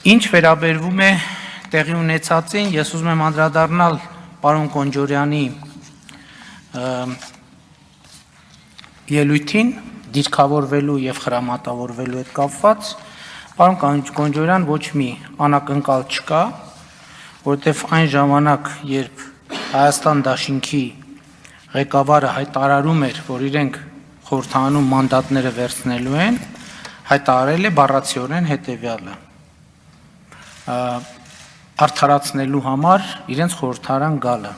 Ինչ վերաբերվում է տեղի ունեցածին, ես ուզում եմ անդրադառնալ պարոն Կոնջորյանի ելույթին, դիրքավորվելու եւ խրամատավորվելու հետ կապված, պարոն Կոնջորյան ոչ մի անակնկալ չկա, որովհետեւ այն ժամանակ, երբ Հայաստան Դաշինքի ղեկավարը հայտարարում էր, որ իրենք խորհրդանում մանդատները վերցնելու են, հայտարարել է բառացիորեն հետեւյալը. Արդարացնելու համար իրենց խորհրդարան գալը,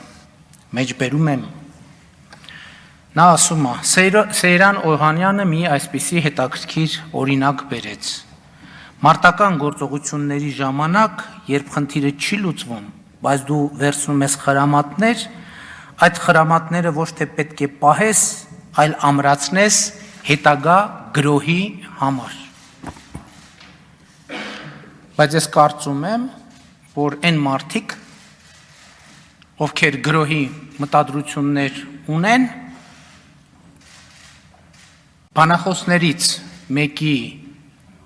մեջբերում եմ, նա ասում է, Սեյրան Օհանյանը մի այսպիսի հետաքրքիր օրինակ բերեց, մարտական գործողությունների ժամանակ, երբ խնդիրը չի լուծվում, բայց դու վերցնում ես խրամատներ, այդ խրամատները ոչ թե պետք է պահես, այլ ամրացնես հետագա գրոհի համար, բայց ես կարծում եմ, որ այն մարդիկ, ովքեր գրոհի մտադրություններ ունեն, բանախոսներից մեկի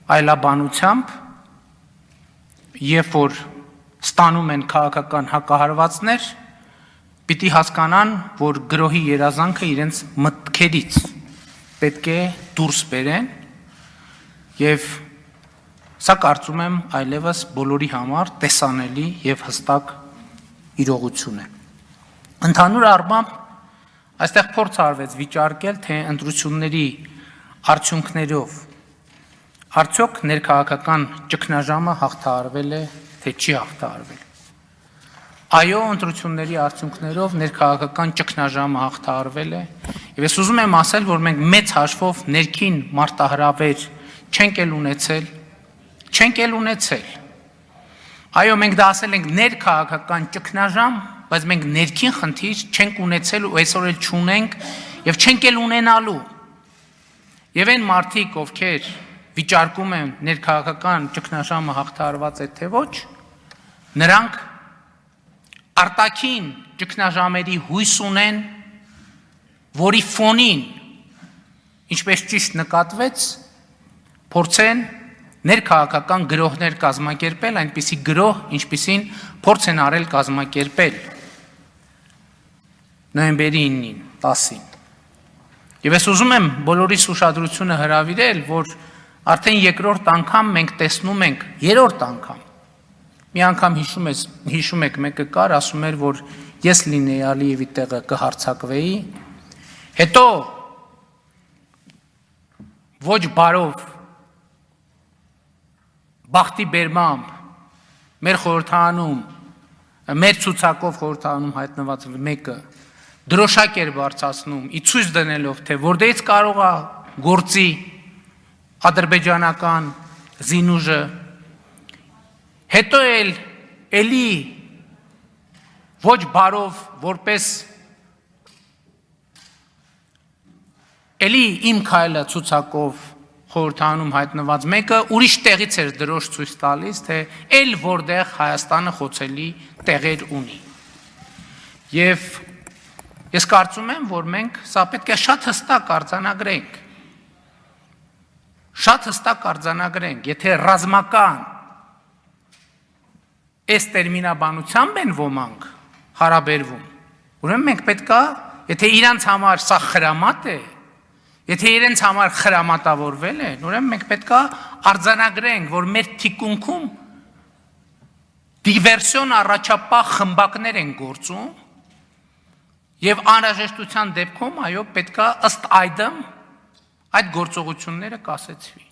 այլաբանությամբ, երբ որ ստանում են քաղաքական հակահարվածներ, պիտի հասկանան, որ գրոհի երազանքը իրենց մտքերից պետք է դուրս բերեն եւ սա կարծում եմ այլևս բոլորի համար տեսանելի եւ հստակ իրողություն է։ Ընդհանուր առմամբ այստեղ փորձ արվեց վիճարկել, թե ընտրությունների արդյունքներով արդյոք ներքաղաքական ճգնաժամը հաղթահարվել է, թե չի հաղթահարվել։ Այո, ընտրությունների արդյունքներով ներքաղաքական ճգնաժամը հաղթահարվել է, եւ ես ուզում եմ ասել, որ մենք մեծ հաշվով ներքին մարտահրավեր չենք էլ ունեցել։ Այո, մենք դա ասել ենք ներքաղաքական ճգնաժամ, բայց մենք ներքին խնդիր չենք ունեցել ու այսօր էլ չունենք եւ չենք էլ ունենալու։ Եվ այն մարդիկ, ովքեր վիճարկում են ներքաղաքական ճգնաժամը հաղթահարված է թե ոչ, նրանք արտաքին ճգնաժամերի հույս ունեն, որի ֆոնին, ինչպես ճիշտ նկատվեց, փորձեն ներքաղաքական գրոհներ կազմակերպել, այնպիսի գրոհ, ինչպիսին փորձ են արել կազմակերպել նոյեմբերի 9-ին, 10-ին։ Եվ ես ուզում եմ բոլորիս ուշադրությունը հրավիրել, որ արդեն երկրորդ անգամ մենք տեսնում ենք, երրորդ անգամ, մի անգամ հիշում եք մեկը կար, ասում էր, որ ես լինեի Ալիևի տեղը կհարձակվեի, հետո ոչ բարով բախտի բերմամբ մեր խորհրդանում, մեր ցուցակով խորհրդանում հայտնված մեկը դրոշակ էր բարձրացնում, ի ցույց դնելով, թե որտեղից կարող է գործի ադրբեջանական զինուժը, հետո էլի ոչ բարով, որպես էլի իմ քայլը ցուցակով խորհրդանում հայտնված մեկը ուրիշ տեղից էր դրոշ ցույց տալիս, թե էլ որտեղ Հայաստանը խոցելի տեղեր ունի։ Եվ ես կարծում եմ, որ մենք սա պետք է շատ հստակ արձանագրենք, եթե ռազմական այս տերմինաբանությամբ են ոմանք հարաբերվում, ուրեմն մենք պետք է, եթե իրանց համար սա խրամատ է, եթե իրենց համար խրամատավորվել են, ուրեմն մենք պետք է արձանագրենք, որ մեր թիկունքում դիվերսիոն առաջապահ խմբակներ են գործում եւ անհրաժեշտության դեպքում, այո, պետք է ըստ այդմ այդ գործողությունները կասեցվի։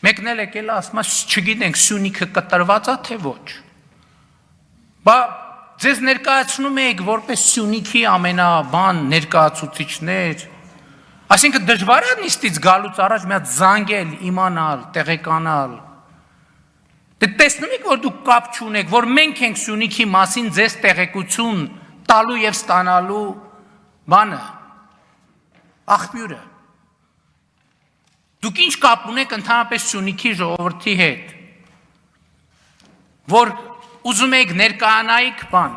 Մեկն էլ եկել է ասում, չգիտենք Սյունիքը կտրված է թե ոչ։ Բա ձեզ ներկայացնում եք որպես Սյունիքի ամենաբան ներկայացուցիչներ, այսինքն դժվար է նիստից գալուց առաջ մի հատ զանգել, իմանալ, տեղեկանալ։ Դե տեսնում եք, որ դուք կապ չունեք, որ մենք ենք Սյունիքի մասին ձեզ տեղեկություն տալու եւ ստանալու բանը, աղբյուրը։ Դուք ինչ կապ ունեք ընդհանրապես Սյունիքի ժողովրդի հետ, որ ուզում եք ներկայանայիք բան,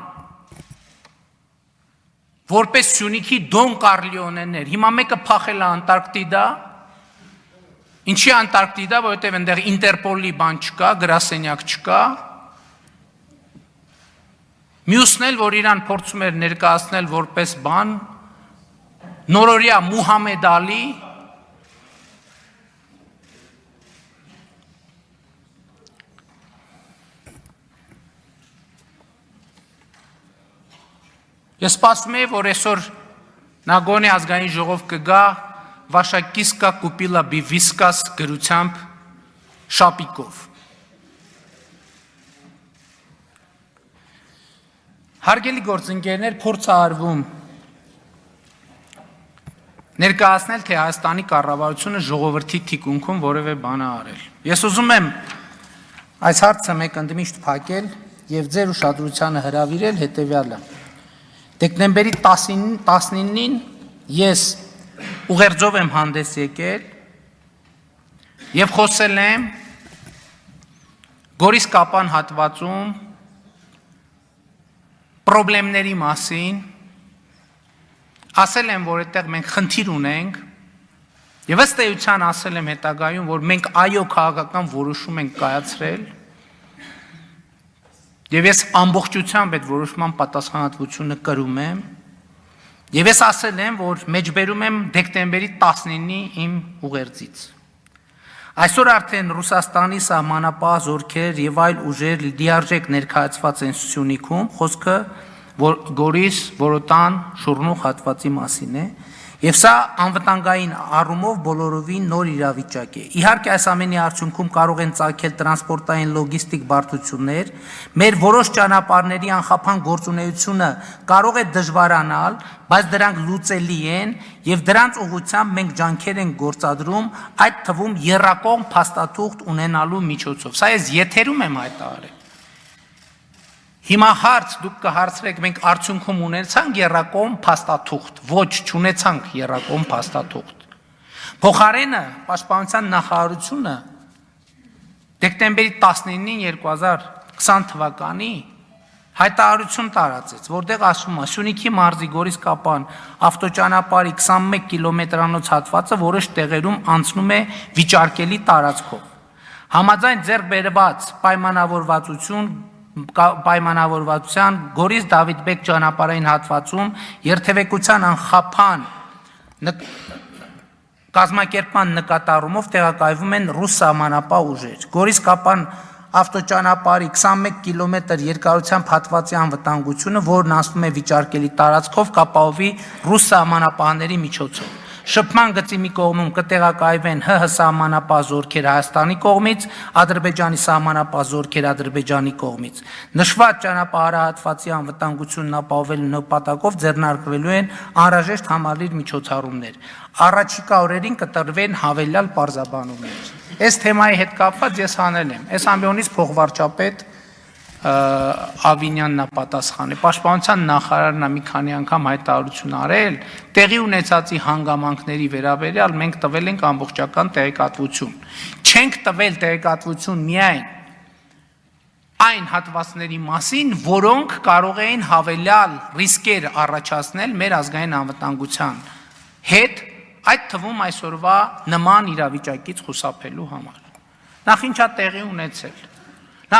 որպես Սյունիքի Դոն Կառլիոնեներ, հիմա մեկը փախել է Անտարկտիդա, Ինչի Անտարկտիդա, որովհետև այնտեղ Ինտերպոլի բան չկա, գրասենյակ չկա։ Մյուսն էլ, որ իրան փորձում էր ներկայացնել որպես բան, նորորյա Մուհամեդ Ալի, ես սպասում եմ, որ այսօր Նագոնի ազգային ժողով կգա Վաշակիսկա կուպիլա բիվիսկաս գրությամբ շապիկով։ Հարգելի գործընկերներ, փորձ է արվում ներկայացնել, թե Հայաստանի կառավարությունը ժողովրդի թիկունքում որևէ բան է արել։ Ես ուզում եմ այս հարցը մեկ ընդմիշտ փակել եւ ձեր ուշադրությանը հրավիրել հետեւյալը։ Դեկտեմբերի 19-ին ես ուղերձով եմ հանդես եկել եւ խոսել եմ Գորիս Կապան հատվածում խնդիրների մասին, ասել եմ, որ այդտեղ մենք խնդիր ունենք եւ ըստ էության ասել եմ հետագայում, որ մենք այո քաղաքական որոշում ենք կայացրել եւ ես ամբողջությամբ այդ որոշման պատասխանատվությունը կրում եմ եւ ես ասել եմ, որ մեջբերում եմ դեկտեմբերի 19-ի իմ ուղերձից։ Այսօր արդեն Ռուսաստանի սահմանապահ զորքեր եւ այլ ուժեր լիարժեք ներկայացված են Սյունիքում, խոսքը Գորիս Որոտան Շուռնուղ հատվածի մասին է, եւ սա անվտանգային առումով բոլորովին նոր իրավիճակ է։ Իհարկե այս ամենի արդյունքում կարող են ծագել տրանսպորտային լոգիստիկ բարդություններ, մեր որոշ ճանապարհների անխափան գործունեությունը կարող է դժվարանալ, բայց դրանք լուծելի են եւ դրանց ուղղությամբ մենք ջանքեր ենք գործադրում, այդ թվում եռակողմ փաստաթուղթ ունենալու միջոցով։ Սա ես եթերում եմ հայտարարել։ Հիմա հարց դուք կհարցրեք, մենք արդյունքում ունեցանք եռակողմ փաստաթուղթ, ոչ, չունեցանք եռակողմ փաստաթուղթ։ Փոխարենը Պաշտպանության նախարարությունը դեկտեմբերի 19-ին 2020 թվականի հայտարարություն տարածեց, որտեղ ասում է Սյունիքի մարզի Գորիս Կապան ավտոճանապարհի 21 կիլոմետրանոց հատվածը որոշ տեղերում անցնում է վիճարկելի տարածքով։ Համաձայն ձեռք բերված պայմանավորվածության Գորիս Դավիթբեկ ճանապարհային հատվածում երթևեկության անխափան կազմակերպման նկատառումով տեղակայվում են ռուս սահմանապահ ուժեր։ Գորիս Կապան ավտոճանապարհի 21 կիլոմետր երկարությամբ հատվածի անվտանգությունը, որն անցնում է վիճարկելի տարածքով, կապահովի ռուս սահմանապահների միջոցով։ Շփման գծի մի կողմում կտեղակայվեն ՀՀ սահմանապահ զորքեր Հայաստանի կողմից, Ադրբեջանի սահմանապահ զորքեր Ադրբեջանի կողմից։ Նշված ճանապարհահատվածի անվտանգությունն ապահովելու նպատակով ձեռնարկվելու են անհրաժեշտ համալիր միջոցառումներ։ Առաջիկա օրերին կտրվեն հավելյալ պարզաբանումներ։ Այս թեմայի հետ կապված ես հանել եմ։ Այս ամբիոնից փոխվարչապետ Ավինյանն է պատասխանել։ Պաշտպանության նախարարն է մի քանի անգամ հայտարարություն արել, տեղի ունեցածի հանգամանքների վերաբերյալ մենք տվել ենք ամբողջական տեղեկատվություն։ Չենք տվել տեղեկատվություն միայն այն հատվածների մասին, որոնք կարող էին հավելյալ ռիսկեր առաջացնել մեր ազգային անվտանգության հետ, այդ թվում այսօրվա նման իրավիճակից խուսափելու համար։ Նախ ինչա տեղի ունեցել։